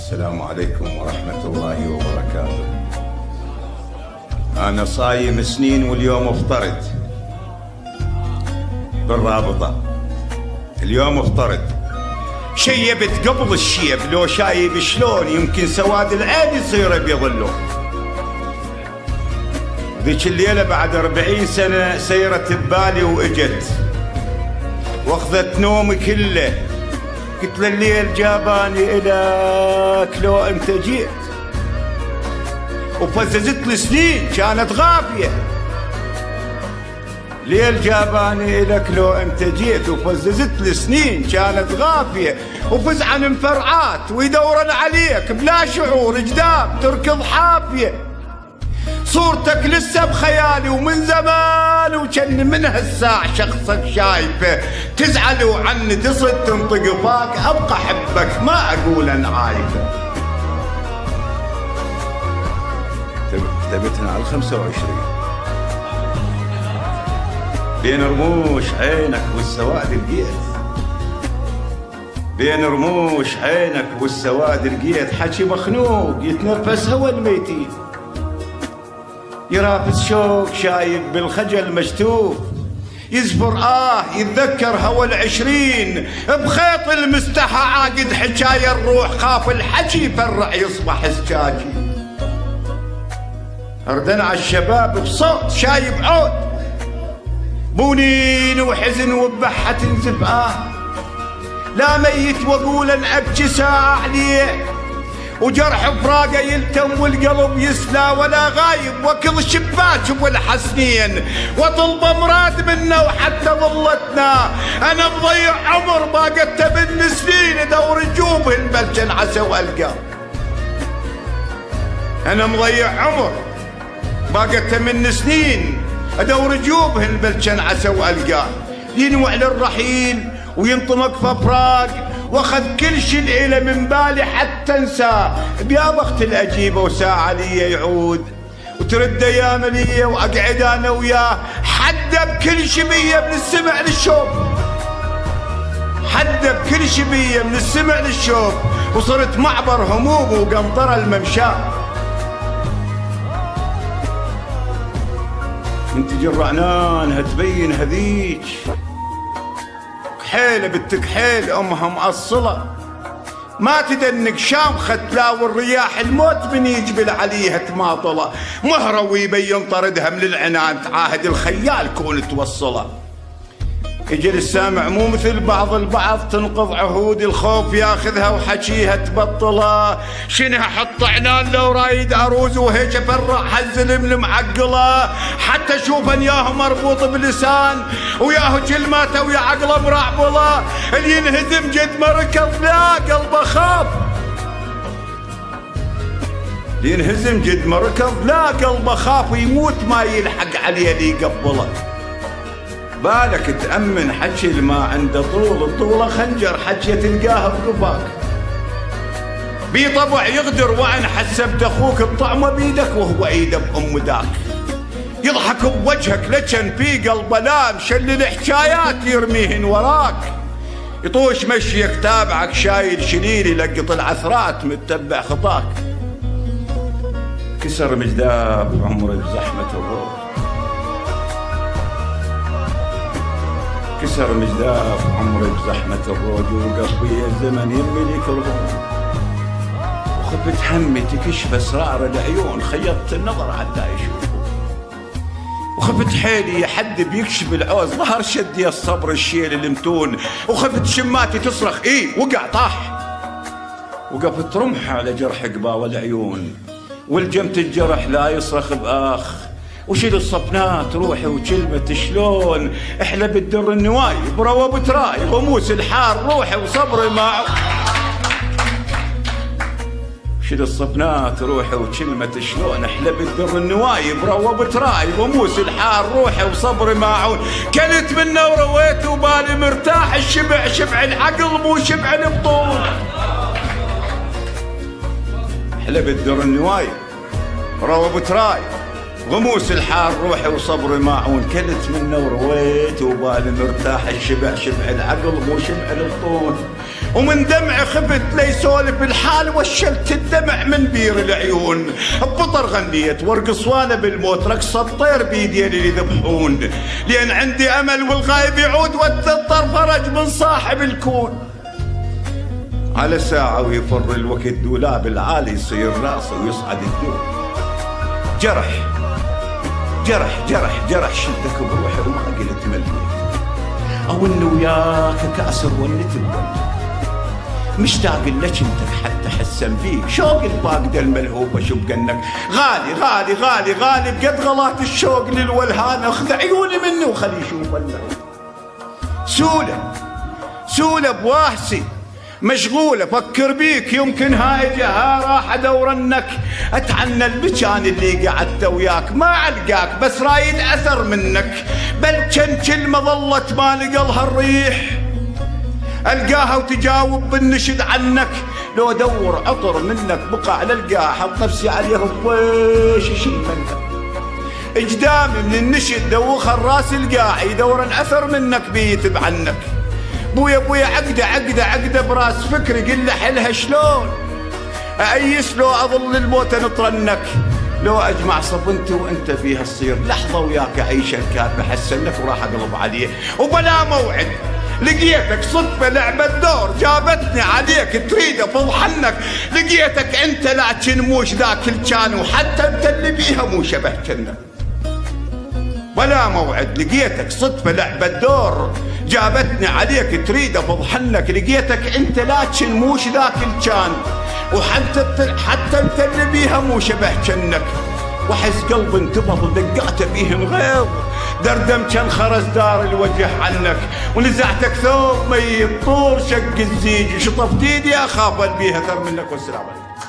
السلام عليكم ورحمة الله وبركاته. أنا صايم سنين واليوم افطرت بالرابطة. اليوم افطرت. شيبت قبل الشيب، لو شايب شلون يمكن سواد العين يصير ابيض اللون. ذيك الليلة بعد 40 سنة سيرت ببالي واجت واخذت نومي كله. قلت له الليل جاباني إلك لو أنت جيت، وفززت لي سنين كانت غافية. ليل جاباني إلك لو أنت جيت، وفززت لي سنين كانت غافية. وفز عن مفرعات ويدورن عليك بلا شعور قدام تركض حافية. صورتك لسه بخيالي ومن زمان، وكان من هالساع شخصك شايفه. تزعل وعني تصد تنطق فاك، ابقى احبك ما اقول ان عايفه. كتبتنا على 25 بين رموش عينك والسواد لقيت، بين رموش عينك والسواد لقيت. حكي مخنوق يتنفس هوى الميتين، يرافس شوق شايب بالخجل مشتوف. يزفر يتذكر هوى العشرين بخيط المستحى عاقد حكاية الروح. خاف الحكي يفرع يصبح سكاكي. اردن على الشباب بصوت شايب عود، بونين وحزن وبحة تنزف لا ميت واقول ان ابكي ساعة عليه، وجرح فراقه يلتم والقلب يسلى. ولا غايب وكل شباك والحسنين، وطلب مراد منا وحتى ظلتنا. انا مضيع عمر ما قدت من سنين، ادور جوب الملجن عسى والقى. انا مضيع عمر ما قدت من سنين، ادور جوب الملجن عسى والقى. ينوع للرحيل وينطمك في فراق، واخذ كل شيء إله من بالي حتى انساه. بيا وقت الاجيبه وساعه لي يعود، وترد ايام لي واقعد انا وياه. حد بكل شبيه من السمع للشوف، حد بكل شبيه من السمع للشوف. وصرت معبر هموم وقنطره الممشاه. انت جرعنان هتبين هذيك كحيله بنت كحيل امها مأصله. ما تدنك شامخه تلاوي الرياح، الموت من يجبل عليها تماطله. مهروي يبين طردها من العنان، تعاهد الخيال كون توصله. اجل السامع مو مثل بعض البعض، تنقض عهود الخوف ياخذها وحكيها تبطله. شنها حط عنان لو رايد عروز، وهيك فرع هالزلم المعقله. حتى اشوف ان ياهو مربوط بلسان، وياهو كلماته ويا عقله مرعبله. اللي ينهزم جد ما ركض لا قلبه خاف، اللي ينهزم جد ما ركض لا قلبه خاف. ويموت ما يلحق عليه اللي يقبله. بالك تأمن حكي الما عنده طول، الطولة خنجر حكي تلقاها بقفاك. بي طبع يغدر وعن حسبت اخوك بطعمه بيدك، وهو ايده بام ذاك. يضحك بوجهك لجن في قلبه لام، شلل حكايات يرميهن وراك. يطوش مشيك تابعك شايل شليل، يلقط العثرات متبع خطاك. كسر مجداب عمري بزحمة الروح، كسر مجداف عمري بزحمة الروج. وقلبي الزمن يملك الروح، وخفت همي تكشف اسرار العيون. خيطت النظر حتى يشوف، وخفت حيلي حد بيكشف العوز. ظهر شدي الصبر الشيل المتون، وخفت شماتي تصرخ وقع طاح. وقفت رمح على جرح قباوة العيون، والجمت الجرح لا يصرخ بآخ. وشيل الصفنات روحي وكلمة شلون، احلى بالدر النواي بروى بتراي. غموس الحار روحي وصبري معه. شيل الصفنات روحي وكلمة شلون، احلى بالدر النواي بروى بتراي. غموس الحار روحي وصبري معه. كلت منه ورويت وبالي مرتاح. الشبع شبع العقل مو شبع البطون. احلى بالدر النواي بروى بتراي. غموس الحار روحي وصبري ماعون، كلت منه ورويت وبالي مرتاح، الشبع شبع العقل مو شبع الطون، ومن دمعي خفت لي سولف الحال وشلت الدمع من بير العيون، ببطر غنيت وارقص وانا بالموت رقص الطير بيدين اللي يذبحون، لان عندي امل والغايب يعود واتذطر فرج من صاحب الكون. على ساعة ويفر الوقت دولاب العالي يصير راسي ويصعد الدور، جرح جرح جرح جرح شدك بروحي وما قلت مليت، او انه وياك كاسر ولت الولد، مشتاق لك انت حتى حسن فيك، شوق الفاقد الملهوب اشوف انك غالي غالي غالي غالي، بقد غلات الشوق للولهان، اخذ عيوني مني وخلي يشوف النهو. سولة بواحسي مشغولة فكر بيك، يمكن هاي جهة راح ادورنك، اتعنى المكان اللي قعدت وياك، ما القاك بس رايد اثر منك، بل كان كلمة ظلت ما لقلها الريح، القاها وتجاوب بالنشد عنك، لو ادور عطر منك بقع للقاها، حط نفسي عليهم ويش اشيل منك، اجدامي من النشد دوخ الراس القاع، يدور الاثر منك بيتب عنك، بويا عقده براس فكري قل له حلها شلون ايس، لو اظل الموت نطرنك، لو اجمع صفنتي وانت فيها تصير لحظه وياك اعيش الكاتب احسن لك وراح اقلب عليه، وبلا موعد لقيتك صدفه لعبه دور جابتني عليك تريد افضحنك، لقيتك انت لكن موش ذاك الكان، وحتى انت اللي بيها مو شبه كنك، ولا موعد لقيتك صدفة لعبة دور جابتني عليك تريد افضحنك، لقيتك انت لكن موش ذاك الكان، وحتى انت اللي بيها مو شبه كنك، وحس قلب انتبض دقعت بيهم غيظ، دردم كان خرز دار الوجه عنك، ونزعتك ثوب ميت طور شق الزيج، وشطفت ايدي اخاف البيها اثر منك، والسلام عليكم.